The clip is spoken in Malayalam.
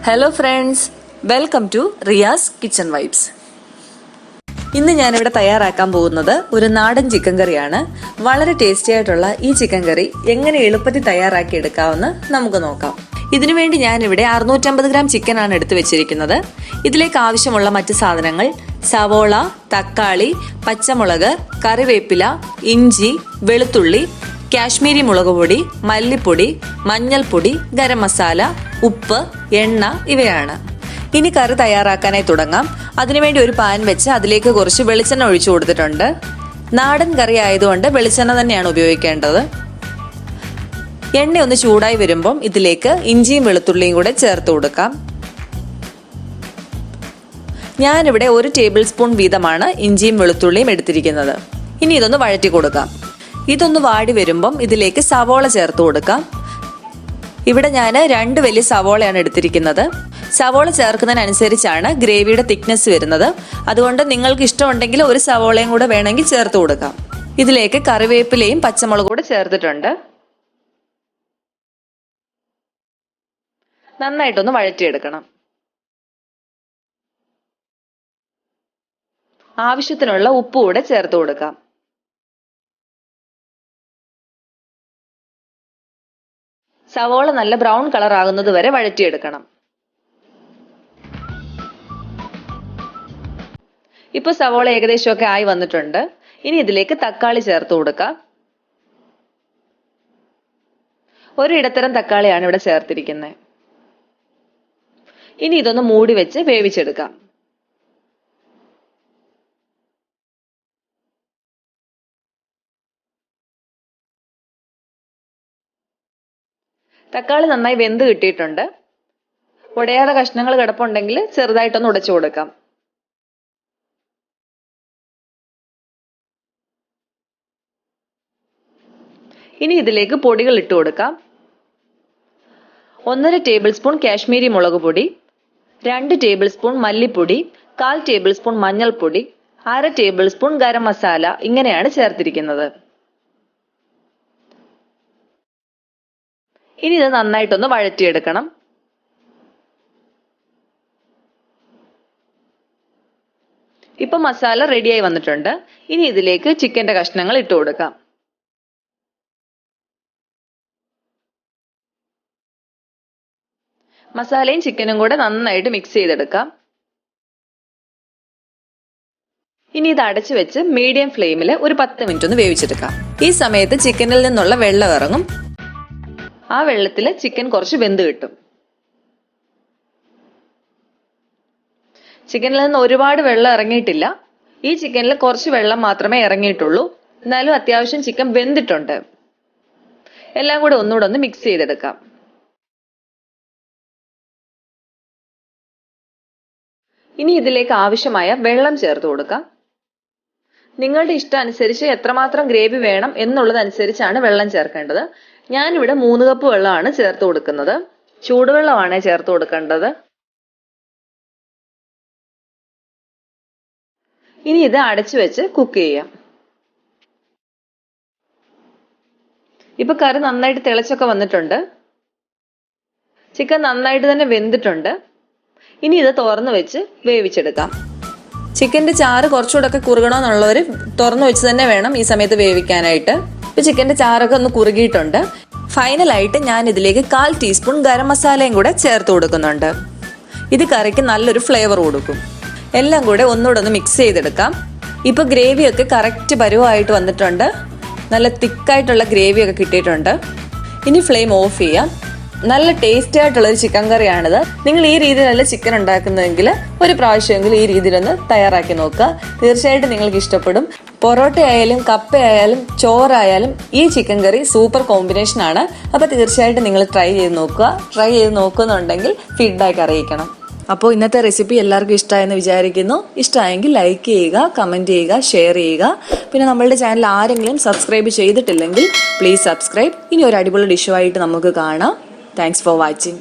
Hello friends, welcome to Riya's Kitchen Vibes. ഇന്ന് ഞാനിവിടെ തയ്യാറാക്കാൻ പോകുന്നത് ഒരു നാടൻ ചിക്കൻ കറിയാണ്. വളരെ ടേസ്റ്റി ആയിട്ടുള്ള ഈ ചിക്കൻ കറി എങ്ങനെ എളുപ്പത്തിൽ തയ്യാറാക്കി എടുക്കാമെന്ന് നമുക്ക് നോക്കാം. ഇതിനുവേണ്ടി ഞാനിവിടെ 650 ഗ്രാം ചിക്കൻ ആണ് എടുത്തു വെച്ചിരിക്കുന്നത്. ഇതിലേക്ക് ആവശ്യമുള്ള മറ്റ് സാധനങ്ങൾ സവോള, തക്കാളി, പച്ചമുളക്, കറിവേപ്പില, ഇഞ്ചി, വെളുത്തുള്ളി, കാശ്മീരി മുളക് പൊടി, മല്ലിപ്പൊടി, മഞ്ഞൾപ്പൊടി, ഗരം മസാല, ഉപ്പ്, എണ്ണ ഇവയാണ്. ഇനി കറി തയ്യാറാക്കാനായി തുടങ്ങാം. അതിനുവേണ്ടി ഒരു പാൻ വെച്ച് അതിലേക്ക് കുറച്ച് വെളിച്ചെണ്ണ ഒഴിച്ചു കൊടുത്തിട്ടുണ്ട്. നാടൻ കറി ആയതുകൊണ്ട് വെളിച്ചെണ്ണ തന്നെയാണ് ഉപയോഗിക്കേണ്ടത്. എണ്ണ ഒന്ന് ചൂടായി വരുമ്പം ഇതിലേക്ക് ഇഞ്ചിയും വെളുത്തുള്ളിയും കൂടെ ചേർത്ത് കൊടുക്കാം. ഞാനിവിടെ 1 ടേബിൾ സ്പൂൺ വീതമാണ് ഇഞ്ചിയും വെളുത്തുള്ളിയും എടുത്തിരിക്കുന്നത്. ഇനി ഇതൊന്ന് വഴറ്റി കൊടുക്കാം. ഇതൊന്ന് വാടി വരുമ്പം ഇതിലേക്ക് സവോള ചേർത്ത് കൊടുക്കാം. ഇവിടെ ഞാൻ 2 വലിയ സവോളയാണ് എടുത്തിരിക്കുന്നത്. സവോള ചേർക്കുന്നതിനനുസരിച്ചാണ് ഗ്രേവിയുടെ തിക്നെസ് വരുന്നത്. അതുകൊണ്ട് നിങ്ങൾക്ക് ഇഷ്ടമുണ്ടെങ്കിൽ ഒരു സവോളയും കൂടെ വേണമെങ്കിൽ ചേർത്ത് കൊടുക്കാം. ഇതിലേക്ക് കറിവേപ്പിലയും പച്ചമുളകും കൂടെ ചേർത്തിട്ടുണ്ട്. നന്നായിട്ടൊന്ന് വഴറ്റിയെടുക്കണം. ആവശ്യത്തിനുള്ള ഉപ്പ് കൂടെ ചേർത്ത് കൊടുക്കാം. സവോള നല്ല ബ്രൗൺ കളർ ആകുന്നത് വരെ വഴറ്റിയെടുക്കണം. ഇപ്പൊ സവോള ഏകദേശമൊക്കെ ആയി വന്നിട്ടുണ്ട്. ഇനി ഇതിലേക്ക് തക്കാളി ചേർത്ത് കൊടുക്കാം. ഒരു ഇടത്തരം തക്കാളിയാണ് ഇവിടെ ചേർത്തിരിക്കുന്നത്. ഇനി ഇതൊന്ന് മൂടി വെച്ച് വേവിച്ചെടുക്കാം. തക്കാളി നന്നായി വെന്ത് കിട്ടിയിട്ടുണ്ട്. ഉടയാതെ കഷ്ണങ്ങൾ കിടപ്പുണ്ടെങ്കിൽ ചെറുതായിട്ടൊന്ന് ഉടച്ചു കൊടുക്കാം. ഇനി ഇതിലേക്ക് പൊടികൾ ഇട്ട് കൊടുക്കാം. 1.5 ടേബിൾ സ്പൂൺ കാശ്മീരി മുളക് പൊടി, 2 ടേബിൾ സ്പൂൺ മല്ലിപ്പൊടി, 1/4 ടേബിൾ സ്പൂൺ മഞ്ഞൾപ്പൊടി, 1/2 ടേബിൾ സ്പൂൺ ഗരം മസാല ഇങ്ങനെയാണ് ചേർത്തിരിക്കുന്നത്. ഇനി ഇത് നന്നായിട്ടൊന്ന് വഴറ്റിയെടുക്കണം. ഇപ്പൊ മസാല റെഡിയായി വന്നിട്ടുണ്ട്. ഇനി ഇതിലേക്ക് ചിക്കന്റെ കഷ്ണങ്ങൾ ഇട്ട് കൊടുക്കാം. മസാലയും ചിക്കനും കൂടെ നന്നായിട്ട് മിക്സ് ചെയ്തെടുക്കാം. ഇനി ഇത് അടച്ചു വെച്ച് മീഡിയം ഫ്ലെയിമിൽ ഒരു 10 മിനിറ്റ് ഒന്ന് വേവിച്ചെടുക്കാം. ഈ സമയത്ത് ചിക്കനിൽ നിന്നുള്ള വെള്ളം ഇറങ്ങും. ആ വെള്ളത്തിൽ ചിക്കൻ കുറച്ച് വെന്ത് കിട്ടും. ചിക്കനിൽ നിന്ന് ഒരുപാട് വെള്ളം ഇറങ്ങിയിട്ടില്ല. ഈ ചിക്കനിൽ കുറച്ച് വെള്ളം മാത്രമേ ഇറങ്ങിയിട്ടുള്ളൂ. എന്നാലും അത്യാവശ്യം ചിക്കൻ വെന്തിട്ടുണ്ട്. എല്ലാം കൂടെ ഒന്നുകൂടെ ഒന്ന് മിക്സ് ചെയ്തെടുക്കാം. ഇനി ഇതിലേക്ക് ആവശ്യമായ വെള്ളം ചേർത്ത് കൊടുക്കാം. നിങ്ങളുടെ ഇഷ്ടം അനുസരിച്ച് എത്രമാത്രം ഗ്രേവി വേണം എന്നുള്ളതനുസരിച്ചാണ് വെള്ളം ചേർക്കേണ്ടത്. ഞാനിവിടെ 3 കപ്പ് വെള്ളമാണ് ചേർത്ത് കൊടുക്കുന്നത്. ചൂടുവെള്ളമാണ് ചേർത്ത് കൊടുക്കേണ്ടത്. ഇനി ഇത് അടച്ചു വെച്ച് കുക്ക് ചെയ്യാം. ഇപ്പൊ കറി നന്നായിട്ട് തിളച്ചൊക്കെ വന്നിട്ടുണ്ട്. ചിക്കൻ നന്നായിട്ട് തന്നെ വെന്തിട്ടുണ്ട്. ഇനി ഇത് തുറന്നു വെച്ച് വേവിച്ചെടുക്കാം. ചിക്കന്റെ ചാറ് കുറച്ചുകൂടെ കുറുകണമെന്നുള്ളവർ തുറന്നു വെച്ച് തന്നെ വേണം ഈ സമയത്ത് വേവിക്കാനായിട്ട്. ഇപ്പൊ ചിക്കന്റെ ചാറൊക്കെ ഒന്ന് കുറുകിയിട്ടുണ്ട്. ഫൈനലായിട്ട് ഞാൻ ഇതിലേക്ക് 1/4 ടീസ്പൂൺ ഗരം മസാലയും കൂടെ ചേർത്ത് കൊടുക്കുന്നുണ്ട്. ഇത് കറിക്ക് നല്ലൊരു ഫ്ലേവർ കൊടുക്കും. എല്ലാം കൂടെ ഒന്നുകൂടെ ഒന്ന് മിക്സ് ചെയ്തെടുക്കാം. ഇപ്പൊ ഗ്രേവിയൊക്കെ കറക്റ്റ് പരുവമായിട്ട് വന്നിട്ടുണ്ട്. നല്ല തിക്കായിട്ടുള്ള ഗ്രേവിയൊക്കെ കിട്ടിയിട്ടുണ്ട്. ഇനി ഫ്ലെയിം ഓഫ് ചെയ്യാം. നല്ല ടേസ്റ്റി ആയിട്ടുള്ളൊരു ചിക്കൻ കറിയാണിത്. നിങ്ങൾ ഈ രീതിയിലല്ല ചിക്കൻ ഉണ്ടാക്കുന്നതെങ്കിൽ ഒരു പ്രാവശ്യമെങ്കിലും ഈ രീതിയിലൊന്ന് തയ്യാറാക്കി നോക്കുക. തീർച്ചയായിട്ടും നിങ്ങൾക്ക് ഇഷ്ടപ്പെടും. പൊറോട്ട ആയാലും കപ്പ ആയാലും ചോറായാലും ഈ ചിക്കൻ കറി സൂപ്പർ കോമ്പിനേഷൻ ആണ്. അപ്പോൾ തീർച്ചയായിട്ടും നിങ്ങൾ ട്രൈ ചെയ്ത് നോക്കുക. ട്രൈ ചെയ്ത് നോക്കുന്നുണ്ടെങ്കിൽ ഫീഡ്ബാക്ക് അറിയിക്കണം. അപ്പോൾ ഇന്നത്തെ റെസിപ്പി എല്ലാവർക്കും ഇഷ്ടമായെന്ന് വിചാരിക്കുന്നു. ഇഷ്ടമായെങ്കിൽ ലൈക്ക് ചെയ്യുക, കമൻറ്റ് ചെയ്യുക, ഷെയർ ചെയ്യുക. പിന്നെ നമ്മളുടെ ചാനൽ ആരെങ്കിലും സബ്സ്ക്രൈബ് ചെയ്തിട്ടില്ലെങ്കിൽ പ്ലീസ് സബ്സ്ക്രൈബ്. ഇനി ഒരു അടിപൊളി ഡിഷുമായിട്ട് നമുക്ക് കാണാം. Thanks for watching.